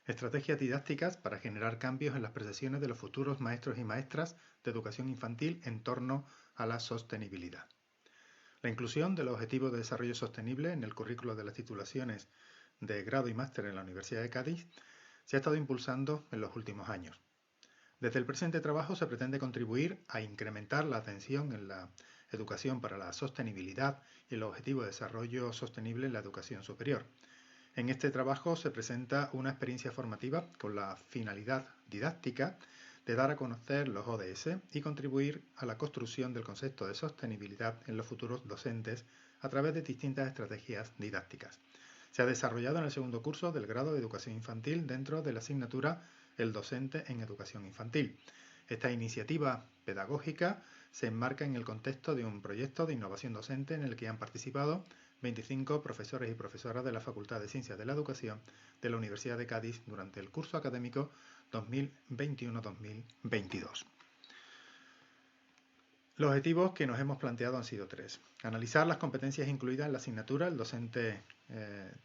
Estrategias didácticas para generar cambios en las percepciones de los futuros maestros y maestras de educación infantil en torno a la sostenibilidad. La inclusión de los Objetivos de Desarrollo Sostenible en el currículo de las titulaciones de grado y máster en la Universidad de Cádiz se ha estado impulsando en los últimos años. Desde el presente trabajo se pretende contribuir a incrementar la atención en la educación para la sostenibilidad y los Objetivos de Desarrollo Sostenible en la educación superior. En este trabajo se presenta una experiencia formativa con la finalidad didáctica de dar a conocer los ODS y contribuir a la construcción del concepto de sostenibilidad en los futuros docentes a través de distintas estrategias didácticas. Se ha desarrollado en el segundo curso del grado de Educación Infantil dentro de la asignatura El docente en Educación Infantil. Esta iniciativa pedagógica se enmarca en el contexto de un proyecto de innovación docente en el que han participado 25 profesores y profesoras de la Facultad de Ciencias de la Educación de la Universidad de Cádiz durante el curso académico 2021-2022. Los objetivos que nos hemos planteado han sido tres. Analizar las competencias incluidas en la asignatura El docente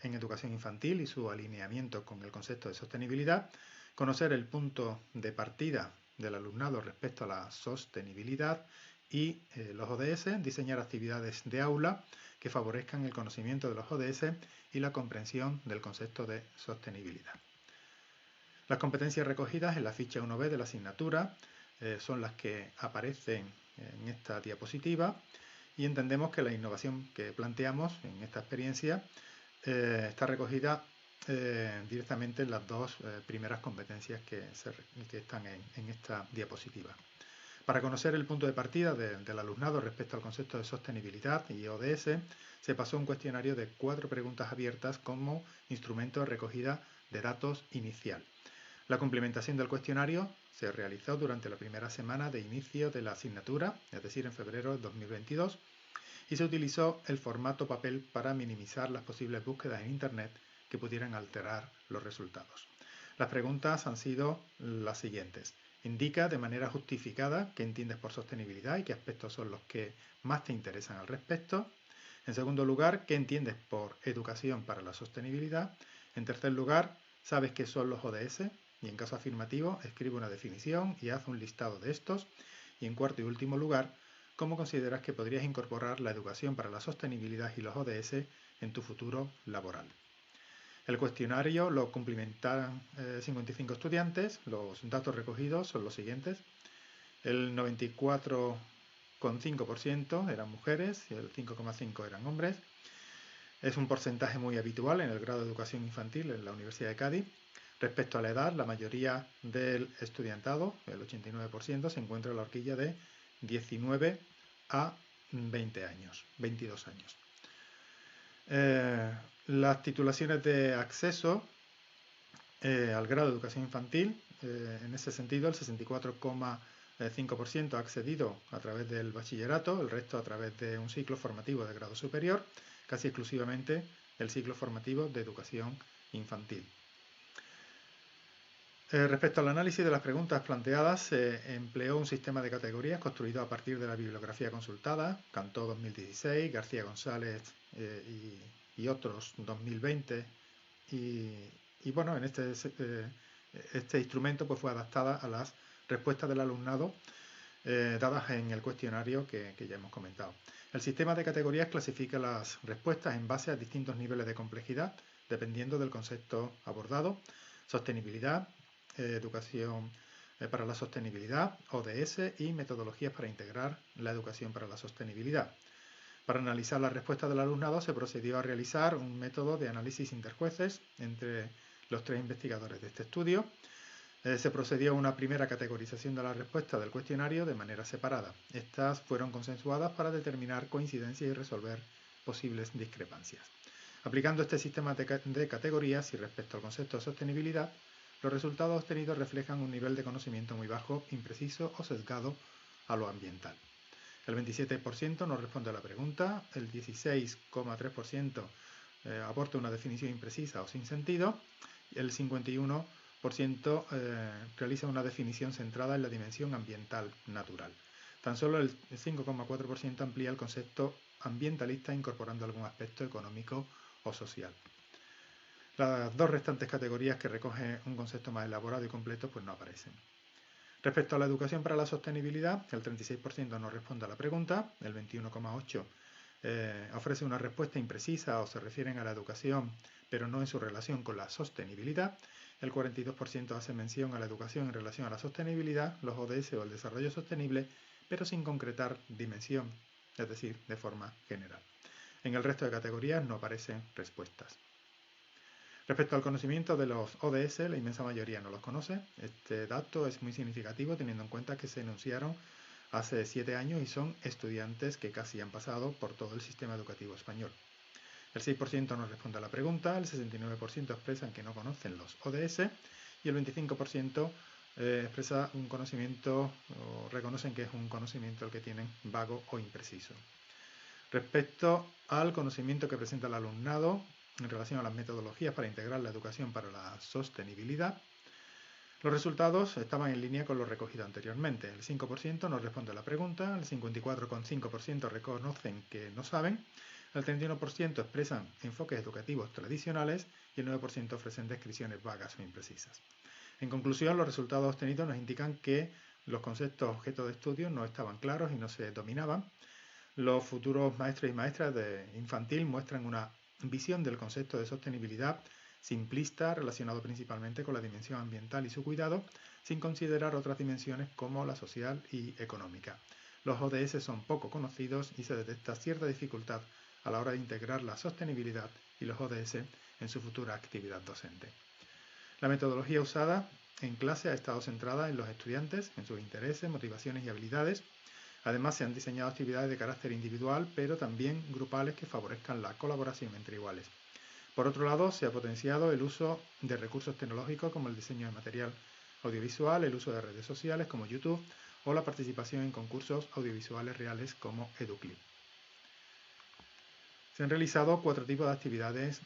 en educación infantil y su alineamiento con el concepto de sostenibilidad. Conocer el punto de partida del alumnado respecto a la sostenibilidad y los ODS. Diseñar actividades de aula que favorezcan el conocimiento de los ODS y la comprensión del concepto de sostenibilidad. Las competencias recogidas en la ficha 1B de la asignatura son las que aparecen en esta diapositiva y entendemos que la innovación que planteamos en esta experiencia está recogida directamente en las dos primeras competencias que están en esta diapositiva. Para conocer el punto de partida del alumnado respecto al concepto de sostenibilidad y ODS, se pasó un cuestionario de 4 preguntas abiertas como instrumento de recogida de datos inicial. La complementación del cuestionario se realizó durante la primera semana de inicio de la asignatura, es decir, en febrero de 2022, y se utilizó el formato papel para minimizar las posibles búsquedas en Internet que pudieran alterar los resultados. Las preguntas han sido las siguientes. Indica de manera justificada qué entiendes por sostenibilidad y qué aspectos son los que más te interesan al respecto. En segundo lugar, ¿qué entiendes por educación para la sostenibilidad? En tercer lugar, ¿sabes qué son los ODS? Y en caso afirmativo, escribe una definición y haz un listado de estos. Y en cuarto y último lugar, ¿cómo consideras que podrías incorporar la educación para la sostenibilidad y los ODS en tu futuro laboral? El cuestionario lo cumplimentaron 55 estudiantes. Los datos recogidos son los siguientes. El 94,5% eran mujeres y el 5,5% eran hombres. Es un porcentaje muy habitual en el grado de educación infantil en la Universidad de Cádiz. Respecto a la edad, la mayoría del estudiantado, el 89%, se encuentra en la horquilla de 19 a 20 años, 22 años. Las titulaciones de acceso al grado de educación infantil, en ese sentido, el 64,5% ha accedido a través del bachillerato, el resto a través de un ciclo formativo de grado superior, casi exclusivamente el ciclo formativo de educación infantil. Respecto al análisis de las preguntas planteadas, se empleó un sistema de categorías construido a partir de la bibliografía consultada, Cantó 2016, García González y otros 2020, y bueno, en este instrumento pues, fue adaptada a las respuestas del alumnado dadas en el cuestionario que ya hemos comentado. El sistema de categorías clasifica las respuestas en base a distintos niveles de complejidad, dependiendo del concepto abordado: sostenibilidad, educación para la sostenibilidad, ODS y metodologías para integrar la educación para la sostenibilidad. Para analizar la respuesta del alumnado se procedió a realizar un método de análisis interjueces entre los 3 investigadores de este estudio. Se procedió a una primera categorización de la respuesta del cuestionario de manera separada. Estas fueron consensuadas para determinar coincidencias y resolver posibles discrepancias. Aplicando este sistema de categorías y respecto al concepto de sostenibilidad, los resultados obtenidos reflejan un nivel de conocimiento muy bajo, impreciso o sesgado a lo ambiental. El 27% no responde a la pregunta, el 16,3% aporta una definición imprecisa o sin sentido, y el 51% realiza una definición centrada en la dimensión ambiental natural. Tan solo el 5,4% amplía el concepto ambientalista incorporando algún aspecto económico o social. Las dos restantes categorías que recogen un concepto más elaborado y completo pues no aparecen. Respecto a la educación para la sostenibilidad, el 36% no responde a la pregunta, el 21,8% ofrece una respuesta imprecisa o se refieren a la educación, pero no en su relación con la sostenibilidad. El 42% hace mención a la educación en relación a la sostenibilidad, los ODS o el desarrollo sostenible, pero sin concretar dimensión, es decir, de forma general. En el resto de categorías no aparecen respuestas. Respecto al conocimiento de los ODS, la inmensa mayoría no los conoce. Este dato es muy significativo teniendo en cuenta que se enunciaron hace 7 años y son estudiantes que casi han pasado por todo el sistema educativo español. El 6% no responde a la pregunta, el 69% expresan que no conocen los ODS y el 25% expresa un conocimiento o reconocen que es un conocimiento el que tienen vago o impreciso. Respecto al conocimiento que presenta el alumnado en relación a las metodologías para integrar la educación para la sostenibilidad, los resultados estaban en línea con lo recogido anteriormente. El 5% no responde a la pregunta, el 54,5% reconocen que no saben, el 31% expresan enfoques educativos tradicionales y el 9% ofrecen descripciones vagas o imprecisas. En conclusión, los resultados obtenidos nos indican que los conceptos objeto de estudio no estaban claros y no se dominaban. Los futuros maestros y maestras de infantil muestran una visión del concepto de sostenibilidad simplista relacionado principalmente con la dimensión ambiental y su cuidado, sin considerar otras dimensiones como la social y económica. Los ODS son poco conocidos y se detecta cierta dificultad a la hora de integrar la sostenibilidad y los ODS en su futura actividad docente. La metodología usada en clase ha estado centrada en los estudiantes, en sus intereses, motivaciones y habilidades. Además, se han diseñado actividades de carácter individual, pero también grupales que favorezcan la colaboración entre iguales. Por otro lado, se ha potenciado el uso de recursos tecnológicos como el diseño de material audiovisual, el uso de redes sociales como YouTube o la participación en concursos audiovisuales reales como EduClip. Se han realizado 4 tipos de actividades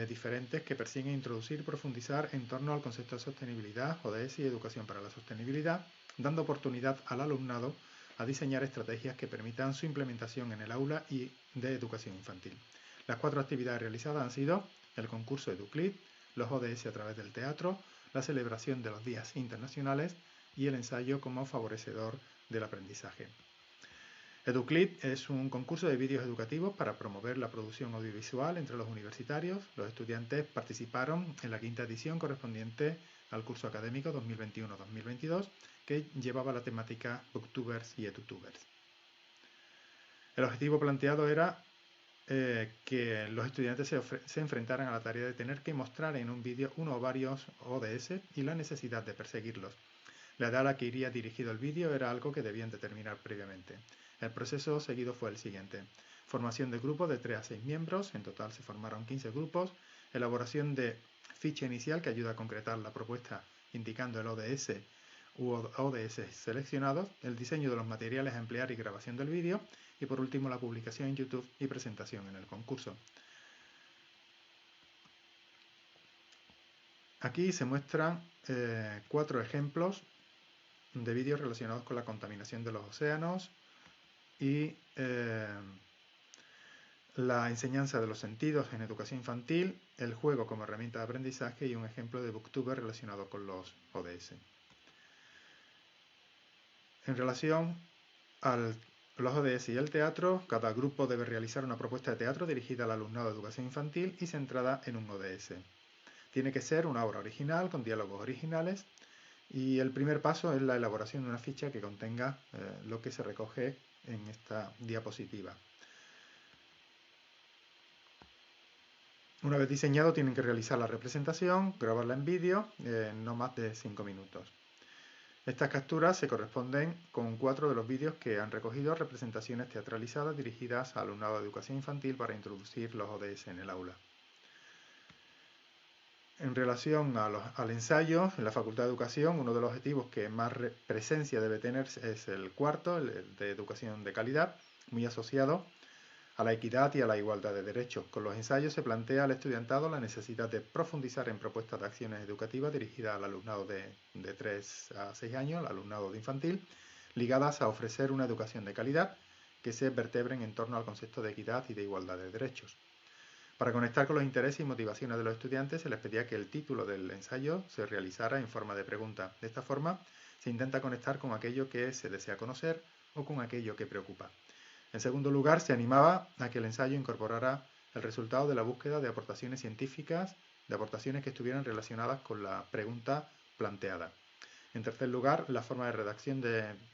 diferentes que persiguen introducir y profundizar en torno al concepto de sostenibilidad, ODS y educación para la sostenibilidad, dando oportunidad al alumnado a diseñar estrategias que permitan su implementación en el aula y de educación infantil. Las 4 actividades realizadas han sido el concurso EduClip, los ODS a través del teatro, la celebración de los días internacionales y el ensayo como favorecedor del aprendizaje. EduClip es un concurso de vídeos educativos para promover la producción audiovisual entre los universitarios. Los estudiantes participaron en la 5ª edición correspondiente al curso académico 2021-2022 que llevaba la temática Booktubers y EduTubers. El objetivo planteado era que los estudiantes se enfrentaran a la tarea de tener que mostrar en un vídeo uno o varios ODS y la necesidad de perseguirlos. La edad a la que iría dirigido el vídeo era algo que debían determinar previamente. El proceso seguido fue el siguiente: formación de grupos de 3 a 6 miembros, en total se formaron 15 grupos, elaboración de ficha inicial que ayuda a concretar la propuesta indicando el ODS u ODS seleccionados, el diseño de los materiales a emplear y grabación del vídeo, y por último la publicación en YouTube y presentación en el concurso. Aquí se muestran 4 ejemplos de vídeos relacionados con la contaminación de los océanos y la enseñanza de los sentidos en educación infantil, el juego como herramienta de aprendizaje y un ejemplo de Booktuber relacionado con los ODS. En relación a los ODS y el teatro, cada grupo debe realizar una propuesta de teatro dirigida al alumnado de educación infantil y centrada en un ODS. Tiene que ser una obra original, con diálogos originales, y el primer paso es la elaboración de una ficha que contenga lo que se recoge en esta diapositiva. Una vez diseñado, tienen que realizar la representación, grabarla en vídeo, no más de 5 minutos. Estas capturas se corresponden con 4 de los vídeos que han recogido representaciones teatralizadas dirigidas al alumnado de educación infantil para introducir los ODS en el aula. En relación al ensayo, en la Facultad de Educación, uno de los objetivos que más presencia debe tener es el cuarto, el de educación de calidad, muy asociado a la equidad y a la igualdad de derechos. Con los ensayos se plantea al estudiantado la necesidad de profundizar en propuestas de acciones educativas dirigidas al alumnado de 3 a 6 años, al alumnado de infantil, ligadas a ofrecer una educación de calidad que se vertebren en torno al concepto de equidad y de igualdad de derechos. Para conectar con los intereses y motivaciones de los estudiantes se les pedía que el título del ensayo se realizara en forma de pregunta. De esta forma se intenta conectar con aquello que se desea conocer o con aquello que preocupa. En segundo lugar, se animaba a que el ensayo incorporara el resultado de la búsqueda de aportaciones científicas, de aportaciones que estuvieran relacionadas con la pregunta planteada. En tercer lugar, la forma de redacción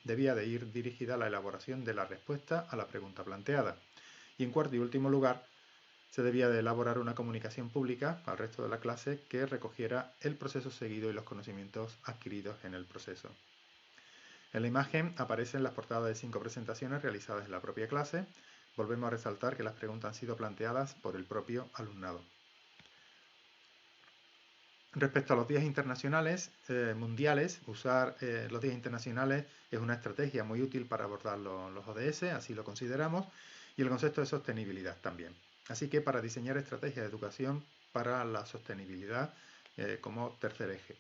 debía de ir dirigida a la elaboración de la respuesta a la pregunta planteada. Y en cuarto y último lugar, se debía de elaborar una comunicación pública al resto de la clase que recogiera el proceso seguido y los conocimientos adquiridos en el proceso. En la imagen aparecen las portadas de 5 presentaciones realizadas en la propia clase. Volvemos a resaltar que las preguntas han sido planteadas por el propio alumnado. Respecto a los días internacionales mundiales, usar los días internacionales es una estrategia muy útil para abordar los ODS, así lo consideramos, y el concepto de sostenibilidad también. Así que para diseñar estrategias de educación para la sostenibilidad como tercer eje.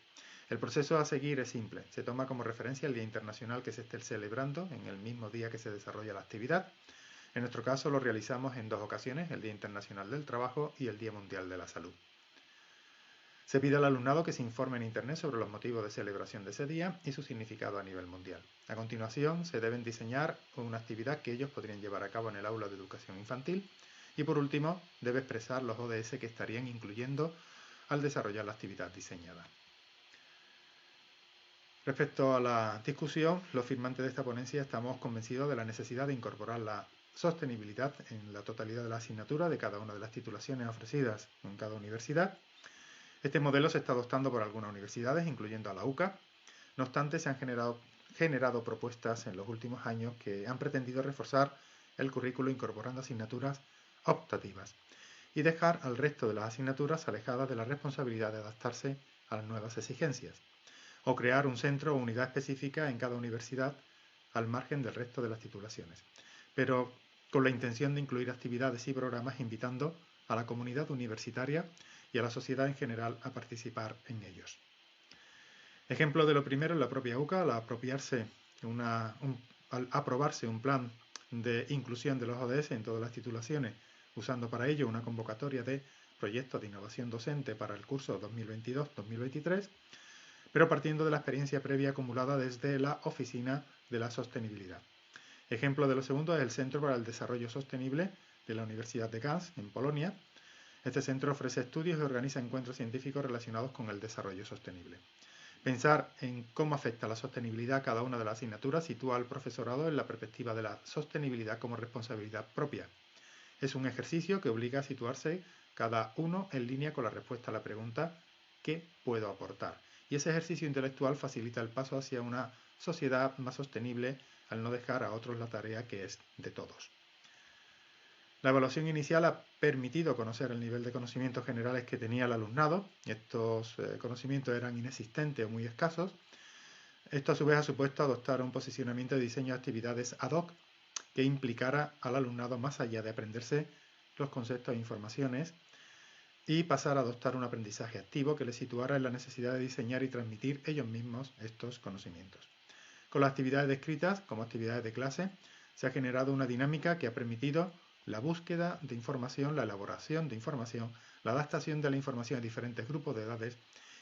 El proceso a seguir es simple. Se toma como referencia el Día Internacional que se esté celebrando en el mismo día que se desarrolla la actividad. En nuestro caso lo realizamos en 2 ocasiones, el Día Internacional del Trabajo y el Día Mundial de la Salud. Se pide al alumnado que se informe en Internet sobre los motivos de celebración de ese día y su significado a nivel mundial. A continuación, se deben diseñar una actividad que ellos podrían llevar a cabo en el aula de educación infantil y, por último, debe expresar los ODS que estarían incluyendo al desarrollar la actividad diseñada. Respecto a la discusión, los firmantes de esta ponencia estamos convencidos de la necesidad de incorporar la sostenibilidad en la totalidad de la asignatura de cada una de las titulaciones ofrecidas en cada universidad. Este modelo se está adoptando por algunas universidades, incluyendo a la UCA. No obstante, se han generado propuestas en los últimos años que han pretendido reforzar el currículo incorporando asignaturas optativas y dejar al resto de las asignaturas alejadas de la responsabilidad de adaptarse a las nuevas exigencias, o crear un centro o unidad específica en cada universidad al margen del resto de las titulaciones, pero con la intención de incluir actividades y programas invitando a la comunidad universitaria y a la sociedad en general a participar en ellos. Ejemplo de lo primero es la propia UCA, al aprobarse un plan de inclusión de los ODS en todas las titulaciones, usando para ello una convocatoria de proyectos de innovación docente para el curso 2022-2023, pero partiendo de la experiencia previa acumulada desde la Oficina de la Sostenibilidad. Ejemplo de lo segundo es el Centro para el Desarrollo Sostenible de la Universidad de Gdańsk, en Polonia. Este centro ofrece estudios y organiza encuentros científicos relacionados con el desarrollo sostenible. Pensar en cómo afecta la sostenibilidad a cada una de las asignaturas sitúa al profesorado en la perspectiva de la sostenibilidad como responsabilidad propia. Es un ejercicio que obliga a situarse cada uno en línea con la respuesta a la pregunta ¿qué puedo aportar? Y ese ejercicio intelectual facilita el paso hacia una sociedad más sostenible al no dejar a otros la tarea que es de todos. La evaluación inicial ha permitido conocer el nivel de conocimientos generales que tenía el alumnado. Estos conocimientos eran inexistentes o muy escasos. Esto a su vez ha supuesto adoptar un posicionamiento de diseño de actividades ad hoc que implicara al alumnado más allá de aprenderse los conceptos e informaciones y pasar a adoptar un aprendizaje activo que les situara en la necesidad de diseñar y transmitir ellos mismos estos conocimientos. Con las actividades descritas como actividades de clase se ha generado una dinámica que ha permitido la búsqueda de información, la elaboración de información, la adaptación de la información a diferentes grupos de edades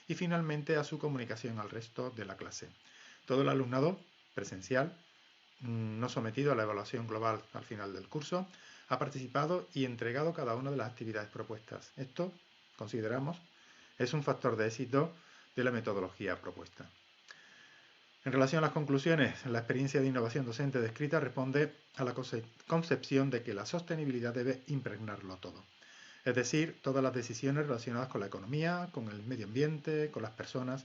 y finalmente a su comunicación al resto de la clase. Todo el alumnado presencial, no sometido a la evaluación global al final del curso, ha participado y entregado cada una de las actividades propuestas. Esto, consideramos, es un factor de éxito de la metodología propuesta. En relación a las conclusiones, la experiencia de innovación docente descrita responde a la concepción de que la sostenibilidad debe impregnarlo todo. Es decir, todas las decisiones relacionadas con la economía, con el medio ambiente, con las personas,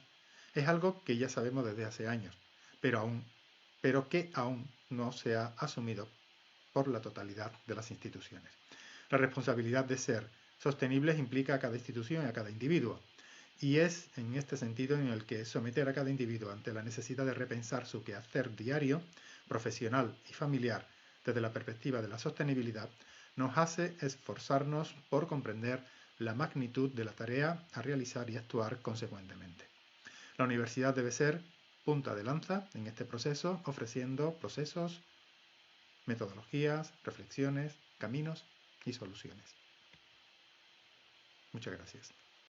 es algo que ya sabemos desde hace años, pero que aún no se ha asumido por la totalidad de las instituciones. La responsabilidad de ser sostenibles implica a cada institución y a cada individuo. Y es en este sentido en el que someter a cada individuo ante la necesidad de repensar su quehacer diario, profesional y familiar desde la perspectiva de la sostenibilidad nos hace esforzarnos por comprender la magnitud de la tarea a realizar y actuar consecuentemente. La universidad debe ser punta de lanza en este proceso, ofreciendo procesos, metodologías, reflexiones, caminos y soluciones. Muchas gracias.